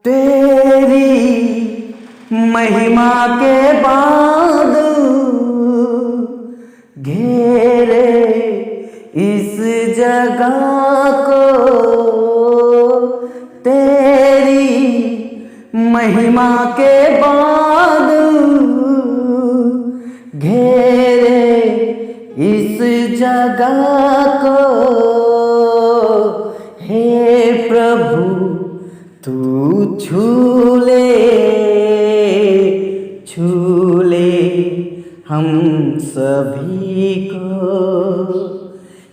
तेरी महिमा के बाद घेरे इस जगह को, तेरी महिमा के बाद घेरे इस जगह को। हे प्रभु तू छू ले हम सभी को।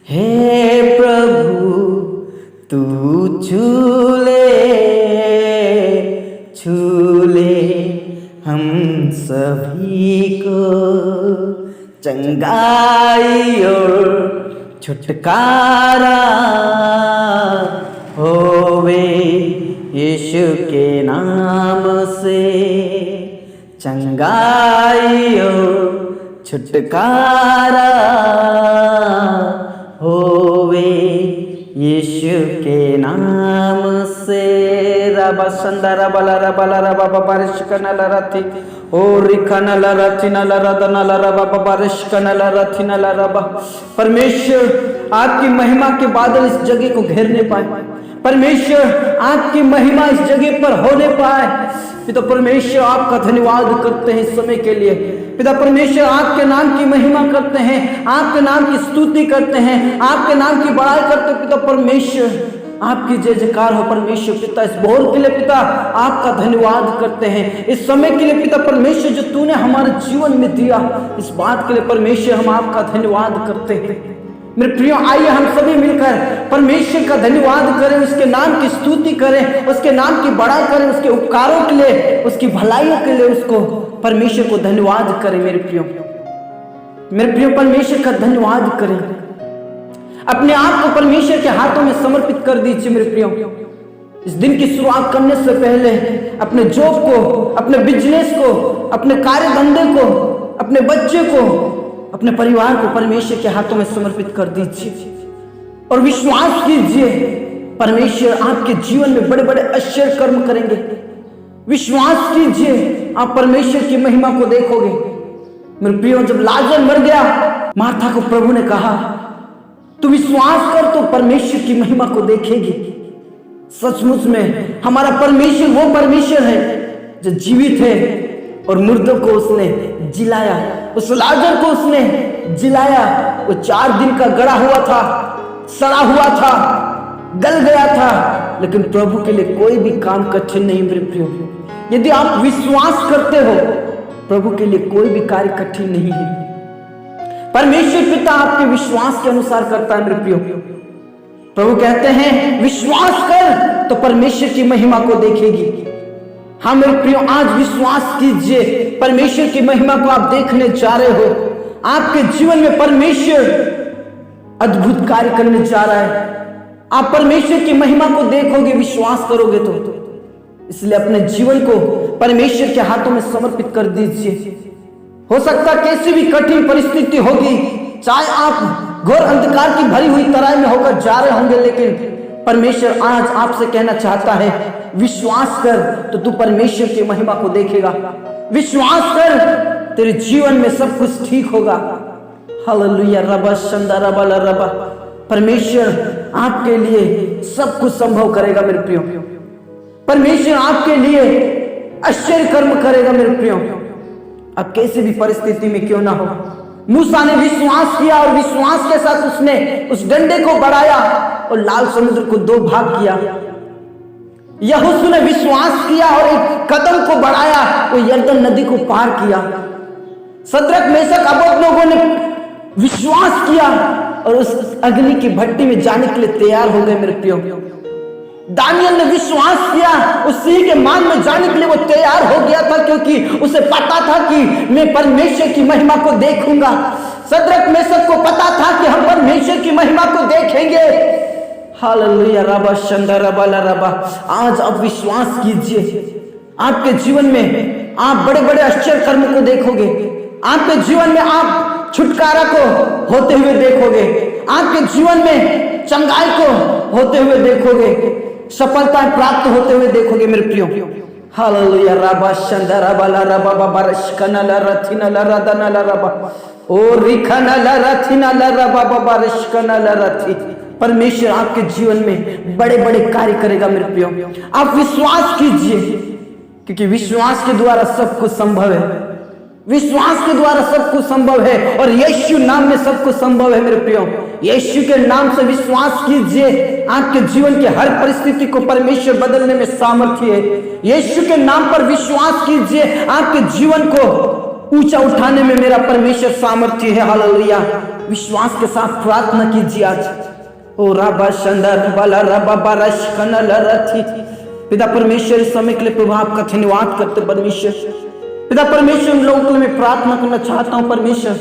हे प्रभु तू छू ले हम सभी को। चंगाई और छुटकारा होवे यीशु के नाम से। चंगाई और छुटकारा होवे यीशु के नाम से। रबा संदरा बला रबा रबा बारिश कनल रथी ओ रिखनल रथी नल रदनल रबा बारिश कनल रथी नल रबा। परमेश्वर आपकी महिमा के बादल इस जगह को घेरने पाए। परमेश्वर आपकी महिमा इस जगह पर होने पाए। पिता परमेश्वर आपका धन्यवाद करते हैं इस समय के लिए। पिता परमेश्वर आपके नाम की महिमा करते हैं, आपके नाम की स्तुति करते हैं, आपके नाम की बड़ाई करते हैं। पिता परमेश्वर आपकी जय जयकार हो। परमेश्वर पिता इस बोल के लिए पिता आपका धन्यवाद करते हैं। इस समय के लिए पिता परमेश्वर जो तूने हमारे जीवन में दिया, इस बात के लिए परमेश्वर हम आपका धन्यवाद करते हैं। मेरे प्रियो आइए हम सभी मिलकर परमेश्वर का धन्यवाद करें, उसके नाम की स्तुति करें, उसके नाम की बड़ाई करें, उसके उपकारों के लिए, उसकी भलाइयों के लिए उसको परमेश्वर को धन्यवाद करें। मेरे प्रियो परमेश्वर का धन्यवाद करें। अपने आप को परमेश्वर के हाथों में समर्पित कर दीजिए। मेरे प्रियो इस दिन की शुरुआत करने से पहले अपने जॉब को, अपने बिजनेस को, अपने कार्य धंधे को, अपने बच्चे को, अपने परिवार को परमेश्वर के हाथों में समर्पित कर दीजिए और विश्वास कीजिए परमेश्वर आपके जीवन में बड़े बड़े आश्चर्य कर्म करेंगे। विश्वास कीजिए आप परमेश्वर की महिमा को देखोगे। मेरे प्रियो जब लाजर मर गया, मार्था को प्रभु ने कहा तू विश्वास कर तो परमेश्वर की महिमा को देखेगी। सचमुच में हमारा परमेश्वर वो परमेश्वर है जो जीवित है और मुर्दों को उसने जिलाया। उस लाजर को उसने जिलाया। वो 4 दिन का गड़ा हुआ था, सड़ा हुआ था, गल गया था, लेकिन प्रभु के लिए कोई भी काम कठिन नहीं। मेरे प्रियो यदि आप विश्वास करते हो, प्रभु के लिए कोई भी कार्य कठिन नहीं है। परमेश्वर पिता आपके विश्वास के अनुसार करता है। मेरे प्रियो प्रभु कहते हैं विश्वास कर तो परमेश्वर की महिमा को देखेगी। हाँ मेरे प्रियो आज विश्वास कीजिए परमेश्वर की महिमा को आप देखने जा रहे हो। आपके जीवन में परमेश्वर अद्भुत कार्य करने जा रहा है। आप परमेश्वर की महिमा को देखोगे, विश्वास करोगे तो। इसलिए अपने जीवन को परमेश्वर के हाथों में समर्पित कर दीजिए। हो सकता कैसी भी कठिन परिस्थिति होगी, चाहे आप घोर अंधकार की भरी हुई तराई में होकर जा रहे होंगे, लेकिन परमेश्वर आज आपसे कहना चाहता है विश्वास कर तो तू परमेश्वर की महिमा को देखेगा। विश्वास कर तेरे जीवन में सब कुछ ठीक होगा। हालेलुया रबा शंदा रबा रबा। परमेश्वर आपके लिए सब कुछ संभव करेगा। मेरे प्रियो परमेश्वर आपके लिए आश्चर्य कर्म करेगा। मेरे प्रियो अब कैसी भी परिस्थिति में क्यों ना हो, मूसा ने विश्वास किया और विश्वास के साथ उसने उस डंडे को बढ़ाया और लाल समुद्र को 2 भाग किया। यहोशू ने विश्वास किया और एक कदम को बढ़ाया, वो यरदन नदी को पार किया। सद्रक मेशक अबेदनगो ने विश्वास किया और उस अग्नि की भट्टी में जाने के लिए तैयार हो गए। मेरे प्रियो दानियल ने विश्वास किया, उस सिंह के मान में जाने के लिए वो तैयार हो गया था, क्योंकि उसे पता था कि मैं परमेश्वर की महिमा को देखूंगा। सद्रक मेशक को पता था कि हम परमेश्वर की महिमा को देखेंगे। हालेलुया रबा शंदा रबा रबा। आज आप विश्वास कीजिए, आपके जीवन में आप बड़े बड़े आश्चर्य कर्म को देखोगे। आपके जीवन में आप छुटकारा को होते हुए देखोगे। आपके जीवन में चंगाई को होते हुए देखोगे। सफलताएं प्राप्त होते हुए देखोगे मेरे प्रियो। हालेलुया। रबा शंदरा बला रबा बाबा रशकना ला रथिना ला रदना ला रबा ओ रिखना ला रथिना ला रबा बाबा रशकना ला रथि। परमेश्वर आपके जीवन में बड़े बड़े कार्य करेगा मेरे प्रियो। आप विश्वास कीजिए, क्योंकि विश्वास के द्वारा सब कुछ संभव है। विश्वास के द्वारा सब कुछ संभव है और यीशु नाम में सब कुछ संभव है मेरे प्रियो। यीशु के नाम से विश्वास कीजिए, आपके जीवन के हर परिस्थिति को परमेश्वर बदलने में सामर्थ्य है। यीशु के नाम पर विश्वास कीजिए, आपके जीवन को ऊंचा उठाने में मेरा परमेश्वर सामर्थ्य है। हालेलुया। विश्वास के साथ प्रार्थना कीजिए आज। ओ रबा शंदर बला रबा बरश कनल रथि। पिता परमेश्वर इस समय के लिए प्रभु आपका धन्यवाद करते परमेश्वर। पिता परमेश्वर, उन लोगों के लिए मैं प्रार्थना करना चाहता हूं परमेश्वर,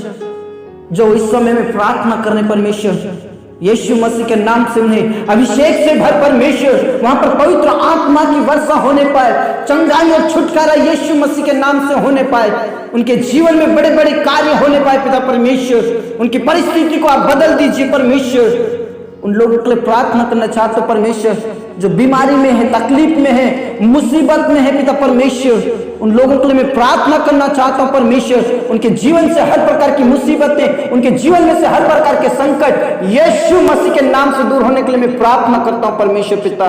जो इस समय में प्रार्थना करने परमेश्वर यीशु मसीह के नाम से उन्हें अभिषेक से भर परमेश्वर, वहां पर पवित्र आत्मा की वर्षा होने पाए, चंगाई और छुटकारा यीशु मसीह के नाम से होने पाए, उनके जीवन में बड़े बड़े कार्य होने पाए। पिता परमेश्वर, उनकी परिस्थिति को आप बदल दीजिए परमेश्वर। उन लोगों के लिए प्रार्थना करना चाहते हो परमेश्वर, जो बीमारी में है, तकलीफ में है, मुसीबत में है। पिता परमेश्वर, उन लोगों के लिए मैं प्रार्थना करना चाहता हूं परमेश्वर, उनके जीवन से हर प्रकार की मुसीबतें, उनके जीवन में से हर प्रकार के संकट यीशु मसीह के नाम से दूर होने के लिए मैं प्रार्थना करता हूं परमेश्वर। पिता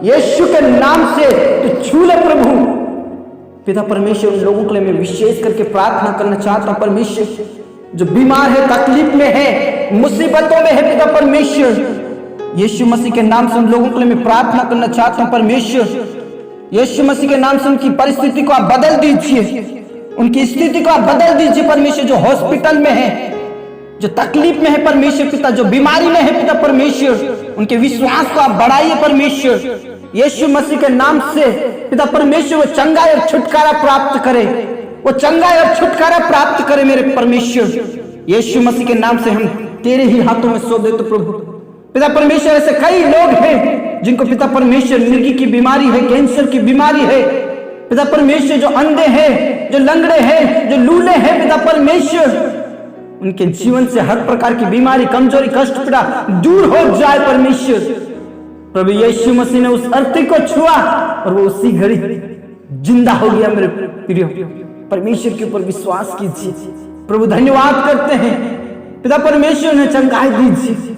यीशु के नाम से तो छू ले प्रभु। पिता परमेश्वर, उन लोगों के लिए मैं विशेष करके प्रार्थना करना चाहता हूं परमेश्वर, जो बीमार है, तकलीफ में है, मुसीबतों में है। पिता परमेश्वर, यीशु मसीह के नाम से उन लोगों के लिए मैं प्रार्थना करना चाहता हूं परमेश्वर। यीशु मसीह के नाम से उनकी परिस्थिति को आप बदल दीजिए, उनकी स्थिति को आप बदल दीजिए परमेश्वर। जो हॉस्पिटल में है, जो तकलीफ में है परमेश्वर पिता, जो बीमारी में है पिता परमेश्वर, उनके विश्वास को आप बढ़ाइए परमेश्वर। यीशु मसीह के नाम से पिता परमेश्वर, वो चंगाई और छुटकारा प्राप्त करे, वो चंगाई और छुटकारा प्राप्त करे मेरे परमेश्वर। यीशु मसीह के नाम से हम तेरे ही हाथों में सौंप देते प्रभु। पिता परमेश्वर, ऐसे कई लोग हैं जिनको पिता परमेश्वर मिर्गी की बीमारी है, कैंसर की बीमारी है। पिता परमेश्वर, जो अंधे हैं, जो लंगड़े हैं, जो लूले हैं। पिता परमेश्वर, उनके जीवन से हर प्रकार की बीमारी, कमजोरी, कष्ट, पीड़ा दूर हो जाए परमेश्वर। प्रभु यीशु मसीह ने उस अर्थी को छुआ और वो उसी घड़ी जिंदा हो गया मेरे प्रियो। परमेश्वर के ऊपर विश्वास कीजिए प्रभु। धन्यवाद करते हैं पिता परमेश्वर, ने चंगाई दीजिए,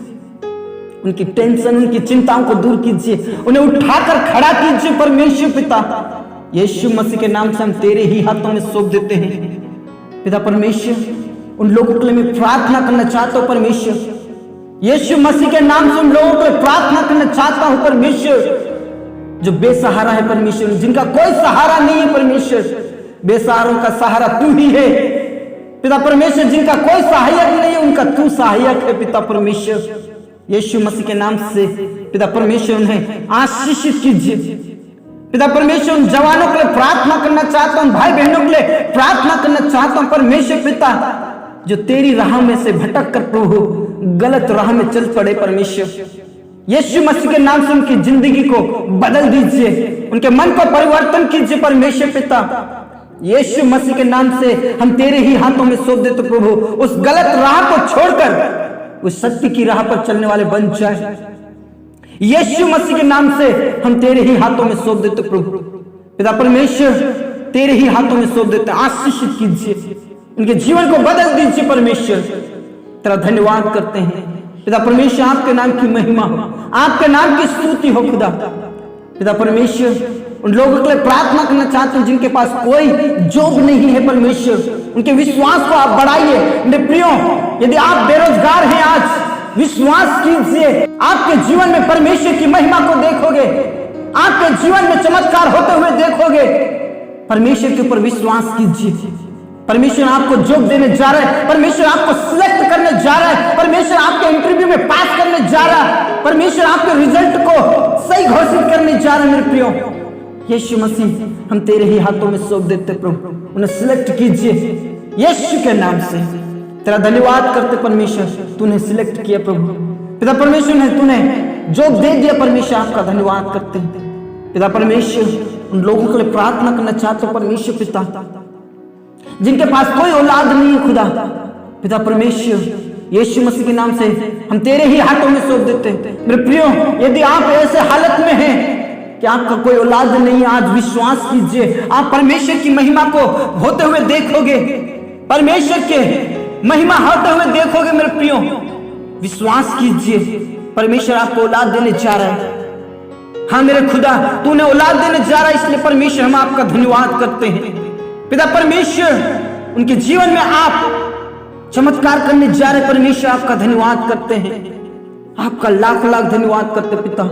उनकी टेंशन, उनकी चिंताओं को दूर कीजिए, उन्हें उठाकर खड़ा कीजिए परमेश्वर। पिता यीशु मसीह के नाम से हम तेरे ही हाथों में सौंप देते हैं पिता परमेश्वर। उन लोगों के लिए मैं प्रार्थना करना चाहता हूं परमेश्वर। यीशु मसीह के नाम से उन लोगों के लिए प्रार्थना करना चाहता हूं परमेश्वर, जो बेसहारा है परमेश्वर, जिनका कोई सहारा नहीं है परमेश्वर। बेसहारों का सहारा तू ही है पिता परमेश्वर। जिनका कोई सहायक नहीं है, उनका तू सहायक है पिता परमेश्वर। यीशु मसीह के नाम से पिता परमेश्वर उन्हें आशीषित कीजिए पिता परमेश्वर। उन जवानों के लिए प्रार्थना करना चाहता हूं, भाई बहनों के लिए प्रार्थना करना चाहता हूं परमेश्वर पिता, जो तेरी राह में से भटक कर प्रभु गलत राह में चल पड़े परमेश्वर। यीशु मसीह के नाम से उनकी जिंदगी को बदल दीजिए, उनके मन को परिवर्तन कीजिए परमेश्वर पिता। यीशु मसीह के नाम से हम तेरे ही हाथों में सौंप देते प्रभु। उस गलत राह को छोड़कर उस सत्य की राह पर चलने वाले बन जाए। यीशु मसीह के नाम से हम तेरे ही हाथों में सौंप देते प्रभु पिता परमेश्वर। तेरे ही हाथों में सौंप देते, आशीषित कीजिए, उनके जीवन को बदल दीजिए परमेश्वर। तेरा धन्यवाद करते हैं पिता परमेश्वर। आपके नाम की महिमा हो, आपके नाम की स्तुति हो खुदा पिता परमेश्वर। उन लोगों के लिए प्रार्थना करना चाहते हैं जिनके पास कोई जॉब नहीं है परमेश्वर, उनके विश्वास को आप बढ़ाइए मेरे प्रियो। यदि आप बेरोजगार हैं, आज विश्वास कीजिए, आपके जीवन में परमेश्वर की महिमा को देखोगे, आपके जीवन में चमत्कार होते हुए देखोगे। परमेश्वर के ऊपर विश्वास कीजिए। परमेश्वर आपको जॉब देने जा रहा है, परमेश्वर आपको सिलेक्ट करने जा रहा है, परमेश्वर आपके इंटरव्यू में पास करने जा रहा है, परमेश्वर आपके रिजल्ट को सही घोषित करने जा रहा है मेरे प्रियो। यीशु मसीह हम तेरे ही हाथों में सौंप देते प्रभु, उन्हें सिलेक्ट कीजिए यीशु के नाम से। तेरा धन्यवाद करते परमेश्वर, तूने सिलेक्ट किया प्रभु पिता परमेश्वर, ने तूने जॉब दे दिया परमेश्वर, आपका धन्यवाद करते हैं पिता परमेश्वर। उन लोगों के लिए प्रार्थना करना चाहते हो परमेश्वर पिता, जिनके पास कोई औलाद नहीं है खुदा पिता परमेश्वर। यीशु मसीह के नाम से हम तेरे ही हाथों में सौंप देते हैं मेरे प्रियो। यदि आप ऐसे हालत में हैं, कि आपका कोई औलाद नहीं, आज विश्वास कीजिए, आप परमेश्वर की महिमा को होते हुए देखोगे, परमेश्वर के महिमा होते हुए देखोगे मेरे प्रियो। विश्वास कीजिए, परमेश्वर आपको औलाद देने जा रहा है। हाँ मेरे खुदा, तूने औलाद देने जा रहा है, इसलिए परमेश्वर हम आपका धन्यवाद करते हैं। पिता परमेश्वर, उनके जीवन में आप चमत्कार करने जा रहे, परमेश्वर आपका धन्यवाद करते हैं, आपका लाख लाख धन्यवाद करते पिता।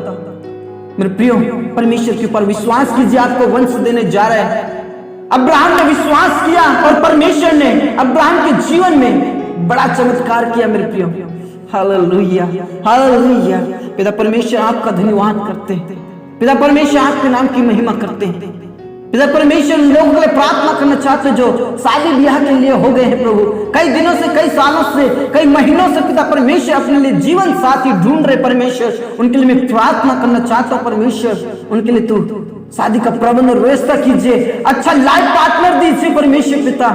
मेरे प्रियो, परमेश्वर के ऊपर विश्वास कीजिए, आपको वंश देने जा रहा है। अब्राहम ने विश्वास किया और परमेश्वर ने अब्राहम के जीवन में बड़ा चमत्कार किया मेरे प्रियो। Hallelujah, hallelujah. पिता परमेश्वर आपका धन्यवाद करते हैं, पिता परमेश्वर आपके नाम की महिमा करते हैं। पिता परमेश्वर उन लोगों के लिए प्रार्थना करना चाहते हैं जो शादी ब्याह के लिए हो गए हैं प्रभु, कई दिनों से, कई सालों से, कई महीनों से पिता परमेश्वर अपने लिए जीवन साथी ढूंढ रहे परमेश्वर, उनके लिए मैं प्रार्थना करना चाहता हूँ परमेश्वर, उनके लिए तू शादी का प्रबंध और व्यवस्था कीजिए, अच्छा लाइफ पार्टनर दीजिए परमेश्वर पिता।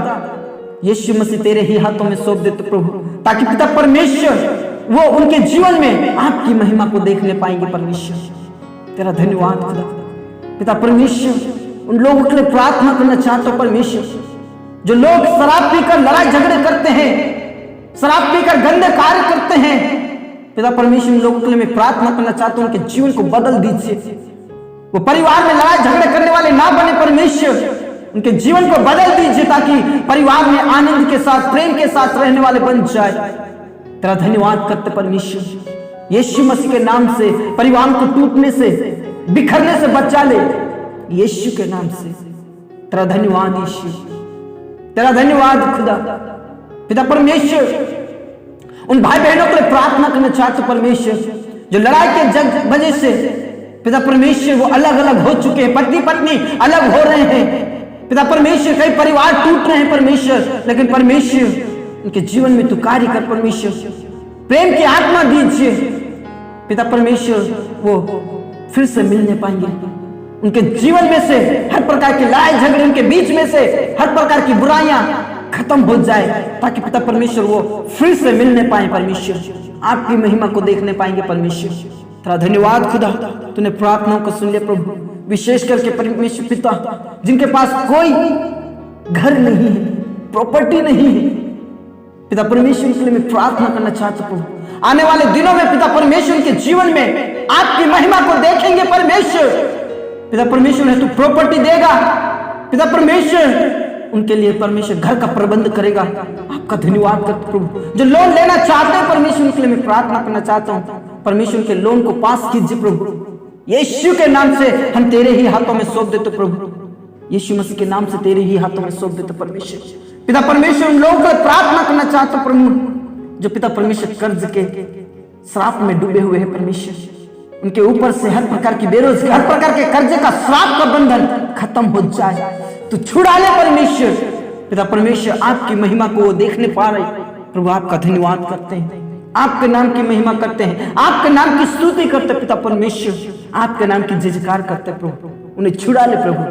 यीशु मसीह तेरे ही हाथों में सौंप देते प्रभु, ताकि पिता परमेश्वर वो उनके जीवन में आपकी महिमा को देखने पाएंगे परमेश्वर। तेरा धन्यवाद खुदा। पिता परमेश्वर, उन लोगों के लिए प्रार्थना करना चाहता हूं परमेश्वर, जो लोग शराब पीकर लड़ाई झगड़े करते हैं, शराब पीकर गंदे कार्य करते हैं, पिता परमेश्वर उन लोगों के लिए मैं प्रार्थना करना चाहता हूं, उनके जीवन को बदल दीजिए। वो परिवार में लड़ाई झगड़े करने वाले ना बने परमेश्वर, उनके जीवन को बदल दीजिए, ताकि परिवार में आनंद के साथ, प्रेम के साथ रहने वाले बन जाए। तेरा धन्यवाद करते परमेश्वर, यीशु मसीह के नाम से परिवार को टूटने से, बिखरने से बचा ले, यीशु के नाम से। तेरा धन्यवाद यीशु, तेरा धन्यवाद खुदा। पिता परमेश्वर, उन भाई बहनों के लिए प्रार्थना करना चाहते परमेश्वर, जो लड़ाई के वजह से पिता परमेश्वर वो अलग अलग हो चुके हैं, पति पत्नी अलग हो रहे हैं पिता परमेश्वर, कई परिवार टूट रहे हैं परमेश्वर, लेकिन परमेश्वर उनके जीवन में तू कार्य कर परमेश्वर, प्रेम की आत्मा दीजिए पिता परमेश्वर, वो फिर से मिलने पाएंगे। उनके जीवन में से हर प्रकार की लड़ाई झगड़े, उनके बीच में से हर प्रकार की बुराइयां खत्म हो जाए, ताकि पिता परमेश्वर वो फिर से मिलने पाए परमेश्वर, आपकी महिमा को देखने पाएंगे परमेश्वर। तेरा धन्यवाद खुदा, तूने प्रार्थनाओं को सुन लिया प्रभु। विशेष करके परमेश्वर पिता, जिनके पास कोई घर नहीं है, प्रॉपर्टी नहीं है, पिता परमेश्वर के लिए मैं प्रार्थना करना चाहता हूँ, आने वाले दिनों में पिता परमेश्वर के जीवन में आपकी महिमा को देखेंगे परमेश्वर। पिता परमेश्वर है तू प्रॉपर्टी देगा, पिता परमेश्वर उनके लिए परमेश्वर घर का प्रबंध करेगा। आपका धन्यवाद करते प्रभु। जो लोन लेना चाहते हैं परमेश्वर, उनके लिए मैं प्रार्थना करना चाहता हूँ, परमेश्वर के लोन को पास कीजिए प्रभु। यीशु के नाम से हम तेरे ही हाथों में सौंप देते प्रभु, यीशु मसीह के नाम से तेरे ही हाथों में सौंप देते परमेश्वर। पिता परमेश्वर, उन लोगों को प्रार्थना करना चाहते प्रभु जो पिता परमेश्वर कर्ज के श्राप में डूबे हुए हैं परमेश्वर, उनके ऊपर से हर प्रकार की बेरोजगारी, हर प्रकार के कर्जे का श्राप का बंधन खत्म हो जाए, तो छुड़ा ले परमेश्वर। पिता परमेश्वर, आपकी महिमा को वो देखने पा रहे प्रभु, आपका धन्यवाद करते हैं, आपके नाम की महिमा करते हैं, आपके नाम की स्तुति करते पिता परमेश्वर, आपके नाम की जयकार करते प्रभु। उन्हें छुड़ा ले प्रभु,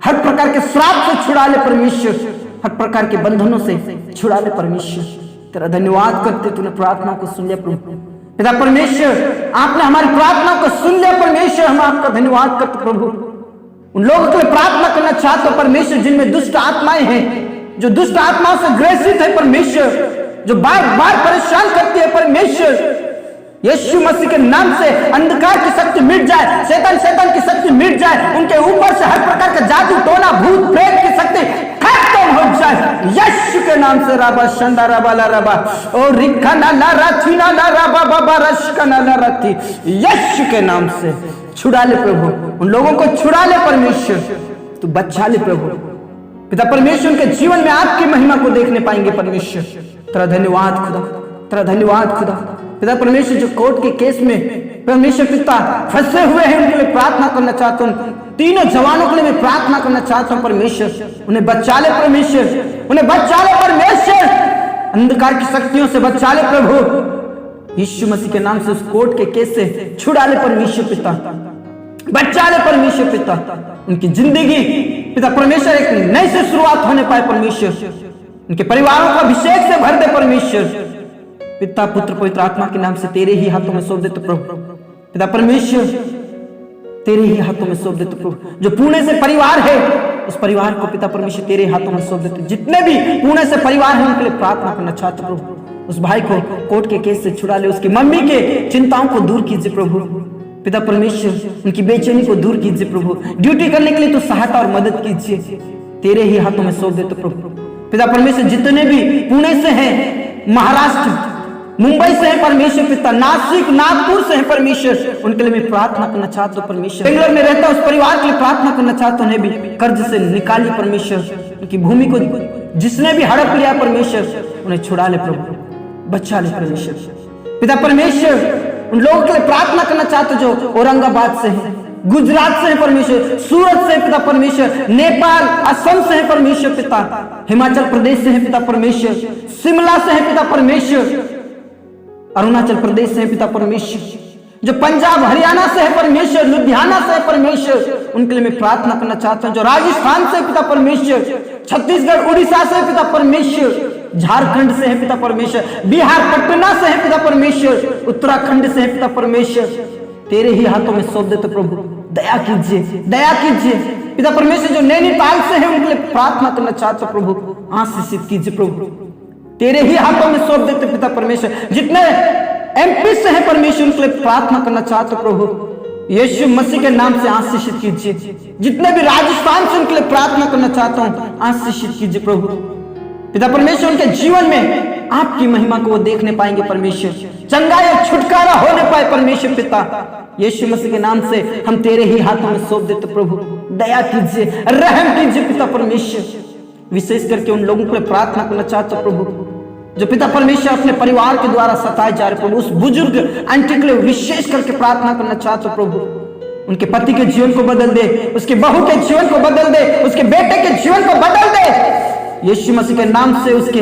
हर प्रकार के श्राप से छुड़ा ले परमेश्वर, हर प्रकार के बंधनों से छुड़ा ले परमेश्वर। तेरा धन्यवाद करते, तूने प्रार्थना को सुन लिया प्रभु। पिता परमेश्वर, आपने हमारी प्रार्थना को सुन लिया परमेश्वर, हम आपका धन्यवाद करते प्रभु। उन लोगों के लिए प्रार्थना करना चाहते हो परमेश्वर जिनमें दुष्ट आत्माएं हैं, जो दुष्ट आत्माओं से ग्रसित है परमेश्वर, जो बार बार परेशान करती है परमेश्वर, यीशु मसीह के नाम से अंधकार की शक्ति मिट जाए, शैतान की शक्ति मिट जाए, उनके ऊपर से हर प्रकार का जादू टोना भूत प्रेत की शक्ति खत्म हो जाए यीशु के नाम से। राबा शंदा राबा ला राबा और रिखाना ला राथीना ला राबा बाबा रशकना ला राथी, यीशु के नाम से छुड़ा ले प्रभु, उन लोगों को छुड़ा ले परमेश्वर, तू बचा ले प्रभु। पिता परमेश्वर के जीवन में आपकी महिमा को देखने पाएंगे परमेश्वर। तेरा धन्यवाद खुदा, तेरा धन्यवाद खुदा। पिता परमेश्वर, जो कोर्ट के केस में परमेश्वर पिता फंसे हुए हैं, उनके लिए प्रार्थना करना चाहता हूँ, तीनों जवानों के लिए मैं प्रार्थना करना चाहता हूँ परमेश्वर, उन्हें बचा ले परमेश्वर, उन्हें बचा ले परमेश्वर, अंधकार की शक्तियों से बचा ले प्रभु, यीशु मसीह के नाम से उस कोर्ट के केस से छुड़ा ले परमेश्वर पिता, बचा ले परमेश्वर पिता। उनकी जिंदगी पिता परमेश्वर एक नई से शुरुआत होने पाए परमेश्वर, उनके परिवारों को अभिषेक से भर दे परमेश्वर। पिता पुत्र पवित्र आत्मा के नाम से तेरे ही हाथों में सौंप देते प्रभु। पिता परमेश्वर, तेरे ही हाथों में सौंप देते प्रभु। जो पुणे से परिवार है उस परिवार को पिता परमेश्वर तेरे हाथों में सौंप देते। जितने भी पुणे से परिवार है उनके लिए प्रार्थना करना चाहते प्रभु। उस भाई को कोर्ट के केस से छुड़ा ले, उसकी मम्मी के चिंताओं को दूर कीजिए प्रभु। पिता परमेश्वर उनकी बेचैनी को दूर कीजिए प्रभु। ड्यूटी करने के लिए तो सहायता और मदद कीजिए, तेरे ही हाथों में सौंप देते प्रभु। पिता परमेश्वर जितने भी पुणे से हैं, महाराष्ट्र, मुंबई से है परमेश्वर पिता, नासिक, नागपुर से है परमेश्वर, उनके लिए मैं प्रार्थना करना चाहता हूँ परमेश्वर। बेंगलोर में रहता उस परिवार के लिए प्रार्थना करना चाहता हूँ, भी कर्ज से निकालिए परमेश्वर। उनकी भूमि को जिसने भी हड़प लिया परमेश्वर उन्हें छुड़ा ले प्रभु, बचा ले परमेश्वर। पिता परमेश्वर उन लोगों के लिए प्रार्थना करना चाहते जो औरंगाबाद से है, गुजरात से है परमेश्वर, सूरत से है पिता परमेश्वर, नेपाल, असम से है परमेश्वर पिता, हिमाचल प्रदेश से है पिता परमेश्वर, शिमला से है पिता परमेश्वर, अरुणाचल प्रदेश से है पिता परमेश्वर, जो पंजाब हरियाणा से है परमेश्वर, लुधियाना से है परमेश्वर, उनके लिए मैं प्रार्थना करना चाहता हूं। जो राजस्थान से है पिता परमेश्वर, छत्तीसगढ़ उड़ीसा से है पिता परमेश्वर, झारखंड से है पिता परमेश्वर, बिहार पटना से है पिता परमेश्वर, उत्तराखंड से है पिता परमेश्वर, तेरे ही हाथों में सौंप देते प्रभु। दया कीजिए, दया कीजिए पिता परमेश्वर। जो नैनीताल से है उनके लिए प्रार्थना करना चाहते प्रभु, आशीषित कीजिए प्रभु, तेरे ही हाथों में सौंप देते पिता परमेश्वर। जितने एमपी से है परमेश्वर उनके लिए प्रार्थना करना चाहते प्रभु, यीशु मसीह के नाम से आशीषित कीजिए। जितने भी राजस्थान से उनके लिए प्रार्थना करना चाहता हूं, आशीषित कीजिए प्रभु। पिता परमेश्वर उनके जीवन में आपकी महिमा को वो देखने पाएंगे परमेश्वर, चंगाई और छुटकारा होने पाए परमेश्वर पिता। यीशु मसीह के नाम से हम तेरे ही हाथों में सौंप देते प्रभु, दया कीजिए, रहम कीजिए पिता परमेश्वर। विशेष करके उन लोगों को प्रार्थना करना चाहते प्रभु जो पिता परमेश्वर अपने परिवार के द्वारा सताए जा रहे प्रभु। उस बुजुर्ग आंटी के लिए विशेष करके प्रार्थना करना चाहते प्रभु, उनके पति के जीवन को बदल दे, उसके बहू के जीवन को बदल दे, उसके बेटे के जीवन को बदल दे। यीशु मसीह के नाम से उसके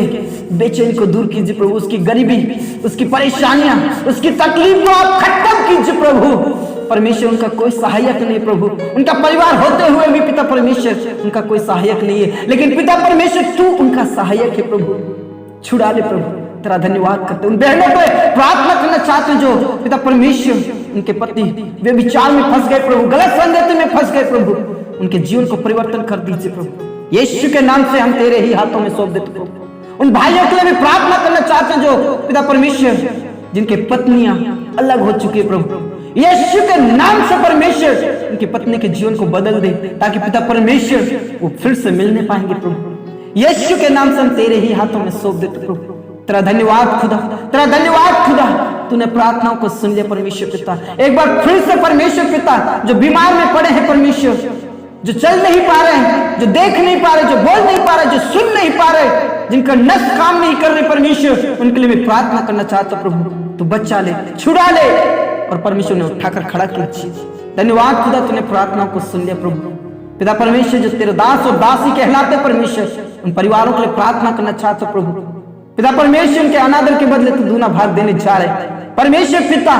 बेचैनी को दूर कीजिए प्रभु, उसकी गरीबी, उसकी परेशानियां, उसकी तकलीफ को आप खत्म कीजिए प्रभु परमेश्वर। उनका कोई सहायक नहीं प्रभु, उनका परिवार होते हुए भी पिता परमेश्वर उनका कोई सहायक नहीं है, लेकिन पिता परमेश्वर तू उनका सहायक है प्रभु। छुड़ा ले प्रभु, तेरा धन्यवाद करते। उन बहनों पे प्रार्थना करना चाहते जो पिता परमेश्वर उनके पति वे विचार में फंस गए प्रभु, गलत संगति में फंस गए प्रभु, उनके जीवन को परिवर्तन कर दीजिए प्रभु। यीशु के नाम से हम तेरे ही हाथों में सौंप देते प्रभु। उन भाइयों के लिए भी प्रार्थना करना चाहते जो पिता परमेश्वर जिनके पत्नियां अलग हो चुकी है प्रभु, यीशु के नाम से परमेश्वर उनकी पत्नी के जीवन को बदल दे, ताकि पिता परमेश्वर वो फिर से मिलने पाएंगे प्रभु। यीशु के नाम से हम तेरे ही हाथों में सौंप देते प्रभु। तेरा धन्यवाद खुदा, तेरा धन्यवाद खुदा, तूने प्रार्थनाओं को सुन लिया परमेश्वर पिता। एक बार फिर से परमेश्वर पिता जो बीमार में पड़े हैं परमेश्वर, जो चल नहीं पा रहे हैं, जो देख नहीं पा रहे, जो बोल नहीं पा रहे, जो सुन नहीं पा रहे, जिनका नस काम नहीं कर रहे परमेश्वर, उनके लिए मैं प्रार्थना करना चाहता हूं प्रभु। तू बचा ले, छुड़ा ले और परमेश्वर ने उठाकर खड़ा कीजिए। धन्यवाद खुदा, तूने प्रार्थनाओं को सुन लिया प्रभु। पिता परमेश्वर जो तेरे दास और दासी कहलाते परमेश्वर, उन परिवारों के लिए प्रार्थना करना चाहते प्रभु। पिता परमेश्वर उनके अनादर के बदले तू दूना भाग देने जा रहे परमेश्वर पिता,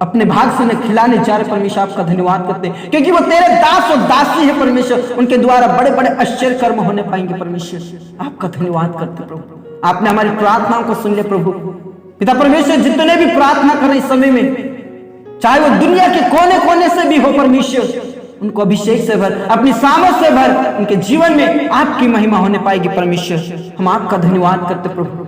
अपने भाग से उन्हें खिलाने जा रहे परमेश्वर। आपका धन्यवाद करते हैं क्योंकि वो तेरे दास और दासी है परमेश्वर, उनके द्वारा बड़े बड़े आश्चर्य कर्म होने पाएंगे परमेश्वर। आपका धन्यवाद करते प्रभु, आपने हमारी प्रार्थनाओं को सुन लिया प्रभु। पिता परमेश्वर जितने भी प्रार्थना कर रहे इस समय में, चाहे वो दुनिया के कोने कोने से भी हो परमेश्वर, उनको अभिषेक से भर, अपनी सामर्थ से भर, उनके जीवन में आपकी महिमा होने पाएगी परमेश्वर। हम आपका धन्यवाद करते प्रभु।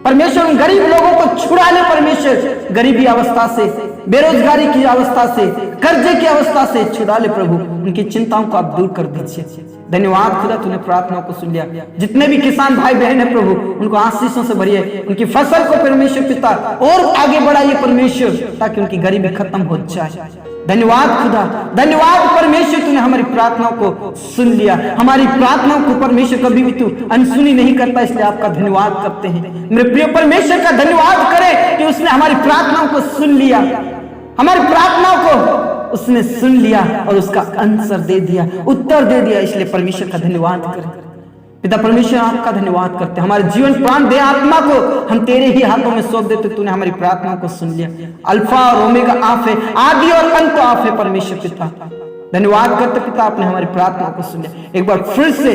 परमेश्वर उन गरीब लोगों को छुड़ा ले परमेश्वर, गरीबी अवस्था से, बेरोजगारी की अवस्था से, कर्जे की अवस्था से छुड़ा ले प्रभु। उनकी चिंताओं को आप दूर कर दीजिए। धन्यवाद खुदा, तूने प्रार्थनाओं को सुन लिया। जितने भी किसान भाई बहन है प्रभु, उनको आशीषों से भरिए, उनकी फसल को परमेश्वर पिता और आगे बढ़ाइए परमेश्वर, ताकि उनकी गरीबी खत्म हो जाए। धन्यवाद खुदा, धन्यवाद परमेश्वर, तूने हमारी प्रार्थनाओं को सुन लिया। हमारी प्रार्थनाओं को परमेश्वर कभी भी तू अनसुनी नहीं करता, इसलिए आपका धन्यवाद करते हैं। मेरे प्रिय परमेश्वर का धन्यवाद करें कि उसने हमारी प्रार्थनाओं को सुन लिया, हमारी प्रार्थनाओं को उसने सुन लिया और उसका आंसर दे दिया, उत्तर दे दिया। इसलिए परमेश्वर का धन्यवाद करें। पिता परमेश्वर आपका धन्यवाद करते हैं। हमारे जीवन प्राण दे आत्मा को हम तेरे ही हाथों में सौंप देते। तूने हमारी प्रार्थनाओं को सुन लिया। अल्फा और ओमेगा आप है, आदि और अंत आप है परमेश्वर पिता। धन्यवाद करते पिता, आपने हमारी प्रार्थनाओं को सुन लिया। एक बार फिर से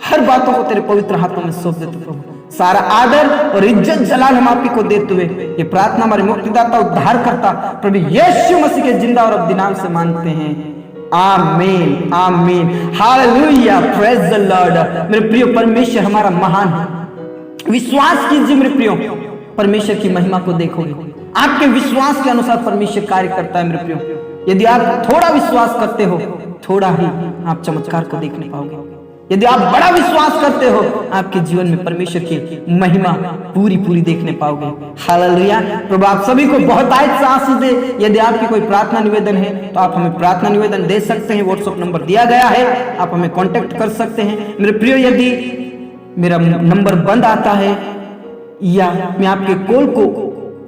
हर बातों को तेरे पवित्र हाथों में सौंप देते प्रभु। सारा आदर और इज्जत जलाल हम आप ही को देते हुए ये प्रार्थना हमारे मुक्तिदाता उद्धार करता प्रभु यीशु मसीह के जिंदा और अब्दी नाम से मांगते हैं, आमीन आमीन हालेलुया प्रेज द लॉर्ड। मेरे प्रियो परमेश्वर हमारा महान है। विश्वास कीजिए मेरे प्रियो, परमेश्वर की महिमा को देखोगे। आपके विश्वास के अनुसार परमेश्वर कार्य करता है मेरे प्रियो। यदि आप थोड़ा विश्वास करते हो, थोड़ा ही आप चमत्कार को देखने पाओगे। यदि आप बड़ा विश्वास करते हो, आपके जीवन में परमेश्वर की महिमा पूरी पूरी देखने पाओगे। हालेलुया। प्रभु आप सभी को बहुत आयत से आशीष दे। यदि आपकी कोई प्रार्थना निवेदन है तो आप हमें प्रार्थना निवेदन दे सकते हैं। व्हाट्सएप नंबर दिया गया है, आप हमें कांटेक्ट कर सकते हैं। मेरे प्रियो, यदि मेरा नंबर बंद आता है या मैं आपके कॉल को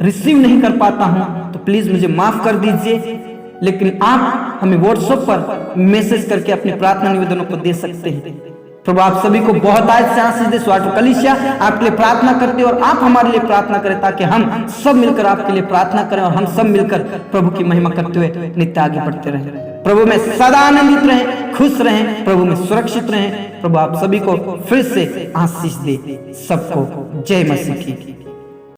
रिसीव नहीं कर पाता हूं तो प्लीज मुझे माफ कर दीजिए, लेकिन आप हमें व्हाट्सएप पर मैसेज करके अपने प्रार्थना निवेदनों को दे सकते हैं। प्रभु आप सभी को बहुत आज से आशीष दे। स्वागत कलीसिया आपके लिए प्रार्थना करते हैं और आप हमारे लिए प्रार्थना करें, ताकि हम सब मिलकर आपके लिए प्रार्थना करें और हम सब मिलकर प्रभु की महिमा करते हुए नित्य आगे बढ़ते रहें। प्रभु में सदा आनंदित रहें, खुश रहें, प्रभु में सुरक्षित रहें। प्रभु आप सभी को फिर से आशीष दे। सबको जय मसीह की।